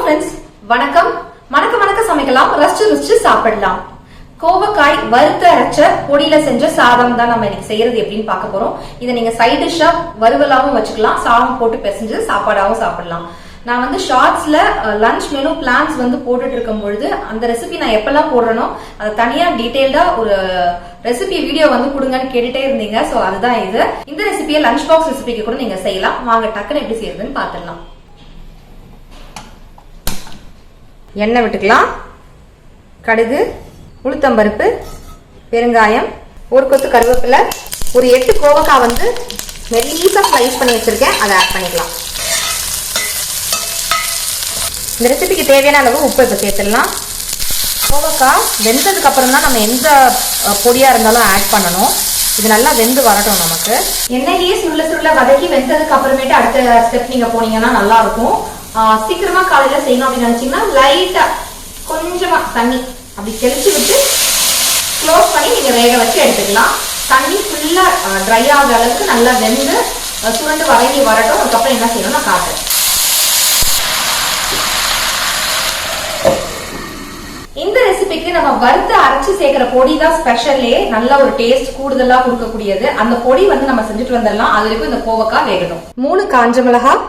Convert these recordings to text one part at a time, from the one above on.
Friends, வணக்கம். மணக்க மணக்க சமைக்கலாம், ரசிச்சு ருசிச்சு சாப்பிடலாம். கோவக்காய் வறுத்து அரைச்ச பொடியில செஞ்ச சாதம் தான் நம்ம இன்னைக்கு செய்யறது எப்படின்னு பார்க்க போறோம். இதை நீங்க சைட் டிஷ்ஷா வறுவலாவும் வச்சுக்கலாம், சாதம் போட்டு பிசைஞ்சு சாப்பாடாவும் சாப்பிடலாம். நான் வந்து ஷார்ட்ஸ்ல லஞ்ச் மெனு பிளான்ஸ் வந்து போட்டுட்டு இருக்கும் பொழுது அந்த ரெசிபி நான் எப்பெல்லாம் போடுறேனோ அதை தனியா டீடைல்டா ஒரு ரெசிபி வீடியோ வந்து கொடுங்கன்னு கேட்டுட்டே இருந்தீங்க. சோ அதுதான் இது. இந்த ரெசிபியை லஞ்ச் பாக்ஸ் ரெசிபிக்கு கூட நீங்க செய்யலாம். வாங்க டக்குன்னு எப்படி செய்யறதுன்னு பாத்துடலாம். எண்ணெய் விட்டுக்கலாம். கடுகு, உளுத்தம்பருப்பு, பெருங்காயம், ஒரு கொத்து கருவேப்பிலை, ஒரு 8 கோவக்காய் வந்து மெல்லிசா ஸ்லைஸ் பண்ணி வச்சிருக்கேன், அதை ஆட் பண்ணிக்கலாம். இந்த ரெசிபிக்கு தேவையான அளவு உப்பு இப்போ சேர்த்துடலாம். கோவக்காய் வெந்ததுக்கு அப்புறம் தான் நம்ம எந்த பொடியா இருந்தாலும் ஆட் பண்ணணும். இது நல்லா வெந்து வரட்டும். நமக்கு எண்ணெயிலேயே சுருள சுருள வதக்கி வெந்ததுக்கு அப்புறமேட்டு அடுத்த ஸ்டெப் நீங்க போனீங்கன்னா நல்லா இருக்கும். சீக்கிரமா காலையில செய்யணும் அப்படின்னு நினைச்சீங்கன்னா லைட்டா கொஞ்சமா தண்ணி அப்படி தெளிச்சு விட்டு க்ளோஸ் பண்ணி நீங்க வேக வச்சு எடுத்துக்கலாம். தண்ணி ஃபுல்லா ட்ரை ஆகிற அளவுக்கு நல்லா வெந்து சுரண்டு வதங்கி வரட்டும். அதுக்கப்புறம் என்ன செய்யணும் நான் காட்டுறேன். இந்த ரெசிபிக்கு நம்ம வறுத்து அரைச்சு சேர்க்கிற பொடி தான் ஸ்பெஷல்லே, நல்ல ஒரு டேஸ்ட் கூடுதலா கொடுக்கக்கூடியது. அந்த பொடி வந்து நம்ம செஞ்சுட்டு வந்துடலாம். அது வரைக்கும் இந்த கோவக்காய் வேகணும். 3 காஞ்ச மிளகாய்,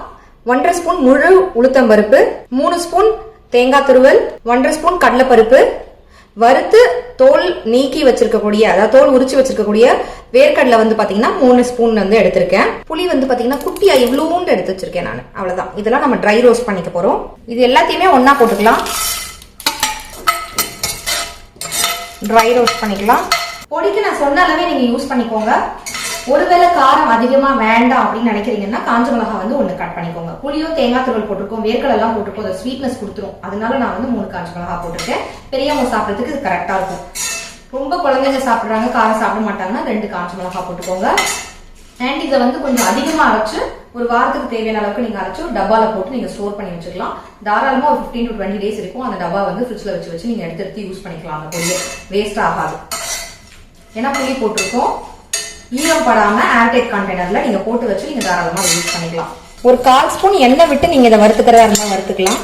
1.5 ஸ்பூன் முழு உளுத்தம்பருப்பு, 3 ஸ்பூன் தேங்காய் துருவல், 1.5 ஸ்பூன் கடலைப்பருப்பு, வறுத்து தோல் நீக்கி வச்சிருக்கக்கூடிய, அதாவது தோல் உரிச்சு வச்சிருக்கக்கூடிய வேர்க்கடலை வந்து பாத்தீங்கன்னா 3 ஸ்பூன் வந்து எடுத்திருக்கேன். புளி வந்து பாத்தீங்கன்னா குட்டியா இவ்வளோண்டு எடுத்து வச்சிருக்கேன் நான். அவ்வளவுதான். இதெல்லாம் நம்ம ட்ரை ரோஸ்ட் பண்ணிக்க போறோம். இது எல்லாத்தையுமே ஒன்னா போட்டுக்கலாம். ட்ரை ரோஸ்ட் பண்ணிக்கலாம். பொடிக்கு நான் சொன்ன அளவே நீங்க யூஸ் பண்ணிக்கோங்க. ஒருவேளை காரம் அதிகமா வேண்டாம் அப்படின்னு நினைக்கிறீங்கன்னா காஞ்ச மிளகாய் வந்து 1 கட் பண்ணிக்கோங்க. புளியோ தேங்காய் துருவல் போட்டிருக்கோம், வேர்க்கடலை எல்லாம் போட்டிருக்கோம், அதை ஸ்வீட்னஸ் கொடுத்துரும். அதனால நான் வந்து 3 காஞ்ச மிளகாய் போட்டிருக்கேன். பெரியவங்க சாப்பிட்றதுக்கு இது கரெக்டா இருக்கும். ரொம்ப குழந்தைங்க சாப்பிடுறாங்க, காரம் சாப்பிட மாட்டாங்கன்னா 2 காஞ்ச மிளகாய் போட்டுக்கோங்க. அண்ட் இதை வந்து கொஞ்சம் அதிகமா அரைச்சு ஒரு வாரத்துக்கு தேவையான அளவுக்கு நீங்க அரைச்சு ஒரு டப்பால போட்டு நீங்க ஸ்டோர் பண்ணி வச்சுக்கலாம். தாராளமா ஒரு 15 to 20 டேஸ் இருக்கும். அந்த டப்பா வந்து ஃப்ரிட்ஜ்ல வச்சு நீங்க எடுத்து யூஸ் பண்ணிக்கலாம். அந்த பொடியை வேஸ்ட் ஆகாது. ஏன்னா புளி போட்டிருக்கோம். ஈரம் படாம ஏர்டைட் கண்டெய்னர்ல நீங்க போட்டு வச்சு நீங்க தாராளமா யூஸ் பண்ணிக்கலாம். ஒரு 1/4 ஸ்பூன் எண்ணெய் விட்டு நீங்க இதை வறுத்துக்கிறதா இருந்தா வறுத்துக்கலாம்.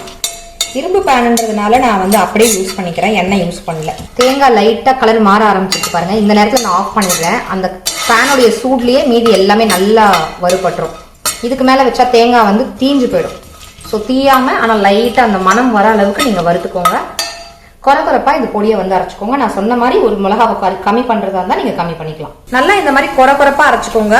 இரும்பு பேனுன்றதுனால நான் வந்து அப்படியே யூஸ் பண்ணிக்கிறேன், எண்ணெய் யூஸ் பண்ணல. தேங்காய் லைட்டா கலர் மாற ஆரம்பிச்சிட்டு பாருங்க. இந்த நேரத்துல நான் ஆஃப் பண்ணிடுறேன். அந்த பேனுடைய சூட்லயே மீதி எல்லாமே நல்லா வறுபட்டுரும். இதுக்கு மேல வச்சா தேங்காய் வந்து தீஞ்சு போயிடும். ஸோ தீயாம ஆனா லைட்டா அந்த மனம் வர அளவுக்கு நீங்க வறுத்துக்கோங்க. கொரகொரப்பா இந்த பொடியை வந்து அரைச்சுக்கோங்க. நான் சொன்ன மாதிரி ஒரு மிளகாவை கம்மி பண்றதா இருந்தா நீங்க கம்மி பண்ணிக்கலாம். நல்லா இந்த மாதிரி கொரகொரப்பா அரைச்சுக்கோங்க.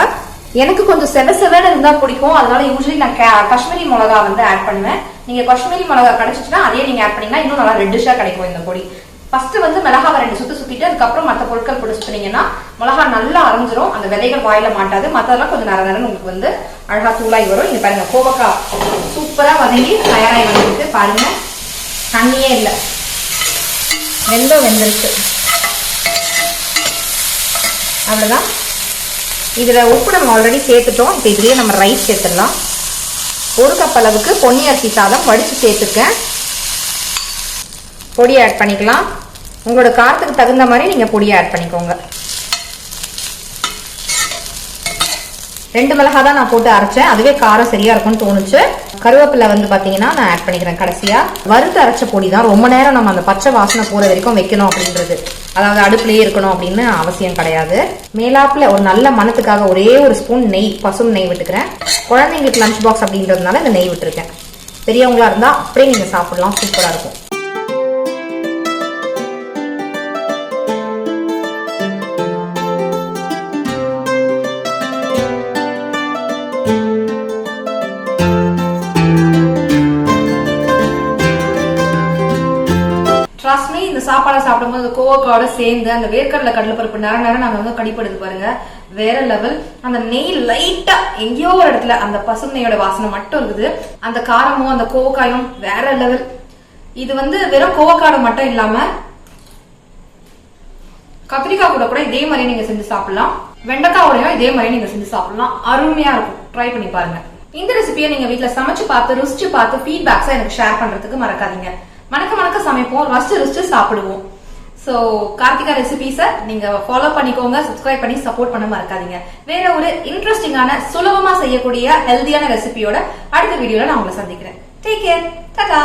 எனக்கு கொஞ்சம் செவசெவன்னு இருந்தா பிடிக்கும். அதனால யூஸ்வலி நான் காஷ்மீரி மிளகா வந்து ஆட் பண்ணுவேன். நீங்க காஷ்மீரி மிளகா கிடைச்சிச்சுன்னா அதே நீங்க ஆட் பண்ணீங்கன்னா இன்னும் நல்லா ரெட்டிஷா கிடைக்கும் இந்த பொடி. ஃபர்ஸ்ட் வந்து மிளகாவை 2 சுத்து சுத்திட்டு அதுக்கப்புறம் மற்ற பொருட்கள் போட்டு சுத்தினீங்கன்னா மிளகா நல்லா அரைஞ்சிரும். அந்த விதைகள் வாயில மாட்டாது. மற்றதெல்லாம் கொஞ்சம் நேரம் உங்களுக்கு வந்து அழகா தூளாகி வரும். இங்க பாருங்க, கோவக்காய் சூப்பரா வதங்கி தயாராகி வந்துருக்கு. பாருங்க, தண்ணியே இல்லை, வெந்துருச்சு. அவ்வளவுதான். இதுல உப்பு நம்ம ஆல்ரெடி சேர்த்துட்டோம். இப்போ இதுலயே நம்ம ரைஸ் சேர்த்துடலாம். 1 கப் அளவுக்கு பொன்னி அரிசி சாதம் வடிச்சு சேர்த்துருக்கேன். பொடியை ஆட் பண்ணிக்கலாம். உங்களோட காரத்துக்கு தகுந்த மாதிரி நீங்க பொடியை ஆட் பண்ணிக்கோங்க. 2 மிளகா தான் நான் போட்டு அரைச்சேன். அதுவே காரம் சரியா இருக்கும்னு தோணுச்சு. கருவேப்பிலை வந்து பாத்தீங்கன்னா நான் ஆட் பண்ணிக்கிறேன் கடைசியா. வறுத்து அரைச்ச பொடி தான். ரொம்ப நேரம் நம்ம அந்த பச்சை வாசனை போற வரைக்கும் வைக்கணும் அப்படின்றது, அதாவது அடுப்புலயே இருக்கணும் அப்படின்னு அவசியம் கிடையாது. மேலாப்புல ஒரு நல்ல மனத்துக்காக ஒரே ஒரு ஸ்பூன் நெய், பசும் நெய் விட்டுக்கிறேன். குழந்தைங்களுக்கு லஞ்ச் பாக்ஸ் அப்படின்றதுனால இந்த நெய் விட்டுருக்கேன். பெரியவங்களா இருந்தா அப்படியே நீங்க சாப்பிடலாம், சூப்பரா இருக்கும். இந்த சாப்பாடை சாப்பிடும்போது கோவக்காவோட சேர்ந்து அந்த வேர்க்கடலை கடலைப்பருப்பு நேரம் நாங்க வந்து கடிப்படுது பாருங்க, வேற லெவல். அந்த நெய் லைட்டா எங்கேயோ ஒரு இடத்துல அந்த பசும் நெய்யோட வாசனை மட்டும் இருக்குது. அந்த காரமும் அந்த கோவக்காயும் வேற லெவல். இது வந்து வெறும் கோவக்காடு மட்டும் இல்லாம கத்திரிக்காய் கூட இதே மாதிரி நீங்க செஞ்சு சாப்பிடலாம். வெண்டைக்காயோடையும் இதே மாதிரி நீங்க செஞ்சு சாப்பிடலாம். அருமையா இருக்கும். ட்ரை பண்ணி பாருங்க. இந்த ரெசிபியை நீங்க வீட்டுல சமைச்சு பார்த்து ருசிச்சு பார்த்து ஃபீட்பேக்ஸா எனக்கு ஷேர் பண்றதுக்கு மறக்காதீங்க. மணக்க மணக்க சமைப்போம், ரசிச்சு சாப்பிடுவோம். சோ கார்த்திகா ரெசிபிஸை நீங்க ஃபாலோ பண்ணிக்கோங்க, சப்ஸ்கிரைப் பண்ணி சப்போர்ட் பண்ண மறக்காதீங்க. வேற ஒரு இன்ட்ரெஸ்டிங்கான சுலபமா செய்யக்கூடிய ஹெல்தியான ரெசிபியோட அடுத்த வீடியோல நான் உங்களை சந்திக்கிறேன். Take care. டாடா.